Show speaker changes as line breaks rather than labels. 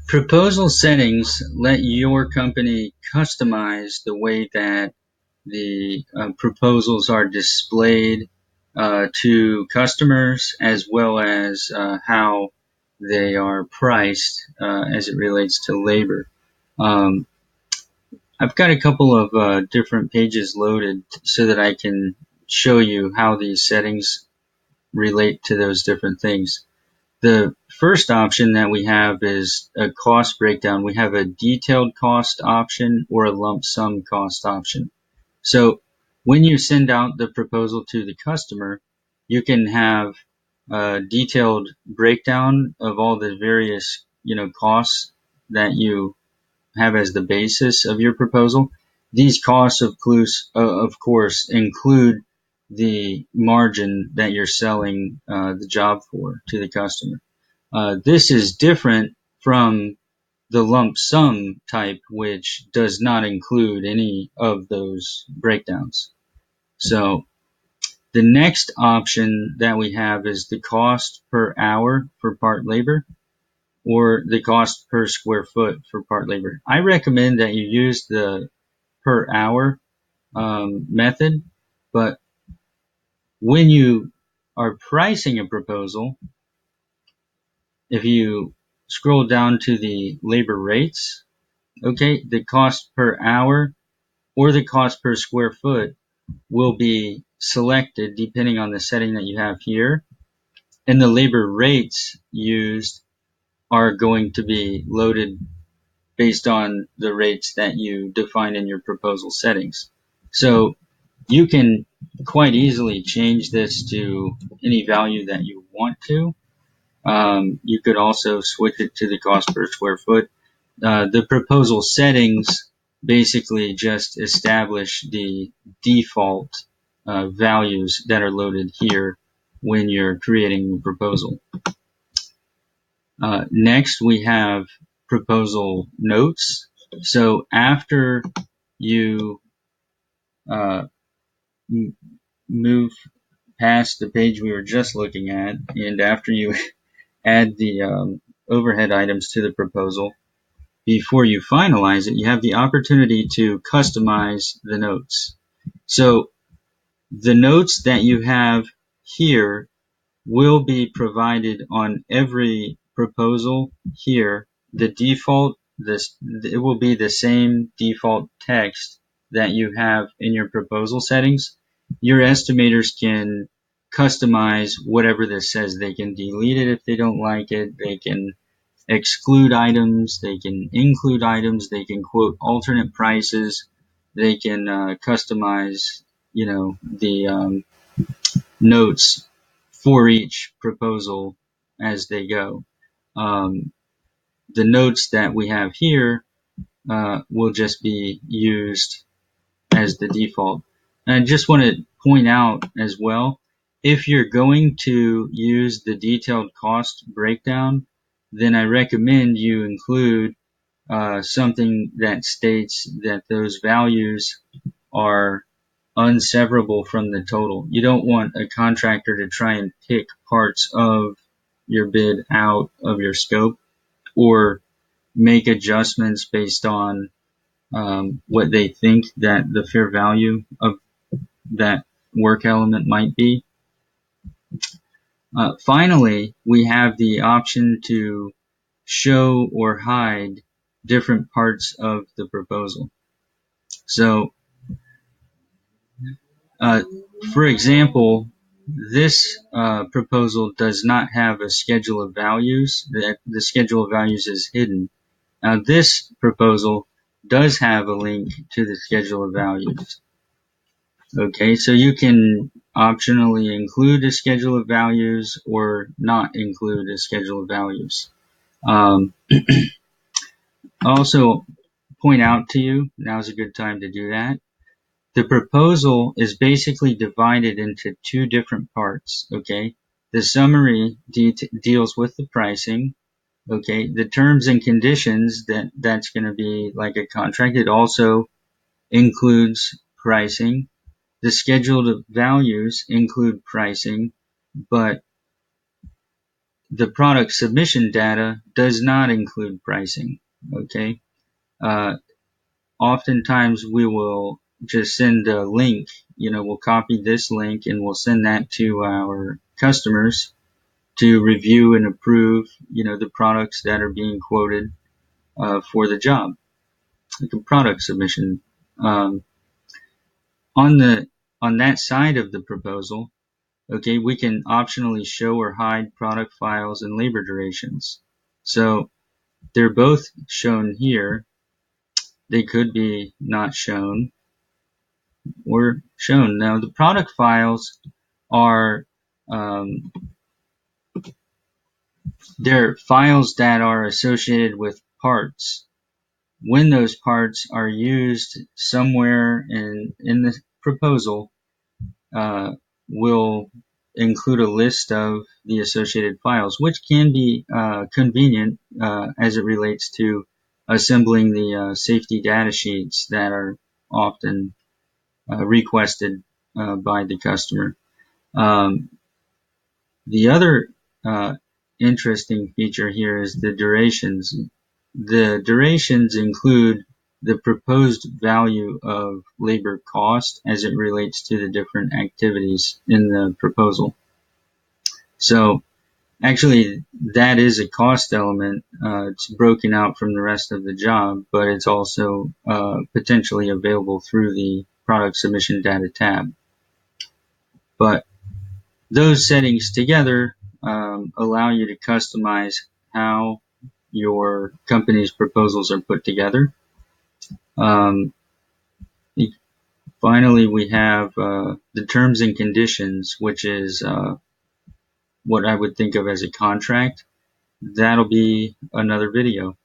Proposal settings let your company customize the way that the proposals are displayed to customers, as well as how they are priced as it relates to labor. Um, I've got a couple of different pages loaded so that I can show you how these settings relate to those different things. The first option that we have is a cost breakdown. We have a detailed cost option or a lump sum cost option. So when you send out the proposal to the customer, you can have a detailed breakdown of all the various, costs that you have as the basis of your proposal. These costs, of course, include the margin that you're selling the job for to the customer. This is different from the lump sum type, which does not include any of those breakdowns. So the next option that we have is the cost per hour for part labor, or the cost per square foot for part labor. I recommend that you use the per hour method, but when you are pricing a proposal, if you scroll down to the labor rates, okay, the cost per hour or the cost per square foot will be selected depending on the setting that you have here, and the labor rates used are going to be loaded based on the rates that you define in your proposal settings. So you can quite easily change this to any value that you want to. You could also switch it to the cost per square foot. The proposal settings basically just establish the default values that are loaded here when you're creating the proposal. Next, we have proposal notes. So after you move past the page we were just looking at, and after you add the overhead items to the proposal, before you finalize it, you have the opportunity to customize the notes. So the notes that you have here will be provided on every proposal here. The default, it will be the same default text that you have in your proposal settings. Your estimators can customize whatever this says. They can delete it if they don't like it. They can exclude items. They can include items. They can quote alternate prices. They can customize, the notes for each proposal as they go. The notes that we have here will just be used as the default. And I just want to point out as well, if you're going to use the detailed cost breakdown, then I recommend you include something that states that those values are unseverable from the total. You don't want a contractor to try and pick parts of your bid out of your scope or make adjustments based on what they think that the fair value of that work element might be. Finally, we have the option to show or hide different parts of the proposal. So, for example, this proposal does not have a schedule of values. The schedule of values is hidden. Now, this proposal does have a link to the schedule of values. Okay, so you can optionally include a schedule of values or not include a schedule of values. I'll also point out to you, now's a good time to do that. The proposal is basically divided into two different parts, okay? The summary deals with the pricing, okay? The terms and conditions, that's going to be like a contract. It also includes pricing. The scheduled values include pricing, but The product submission data does not include pricing. Okay. Oftentimes we will just send a link, we'll copy this link and we'll send that to our customers to review and approve, the products that are being quoted for the job, like a product submission. On that side of the proposal, okay, we can optionally show or hide product files and labor durations. So they're both shown here. They could be not shown or shown. Now the product files are they're files that are associated with parts. When those parts are used somewhere in the proposal, we'll include a list of the associated files, which can be convenient as it relates to assembling the safety data sheets that are often requested by the customer. The other interesting feature here is the durations. The durations include the proposed value of labor cost as it relates to the different activities in the proposal. So actually, that is a cost element. It's broken out from the rest of the job, but it's also potentially available through the product submission data tab. But those settings together allow you to customize how your company's proposals are put together. Finally, we have the terms and conditions, which is what I would think of as a contract. That'll be another video.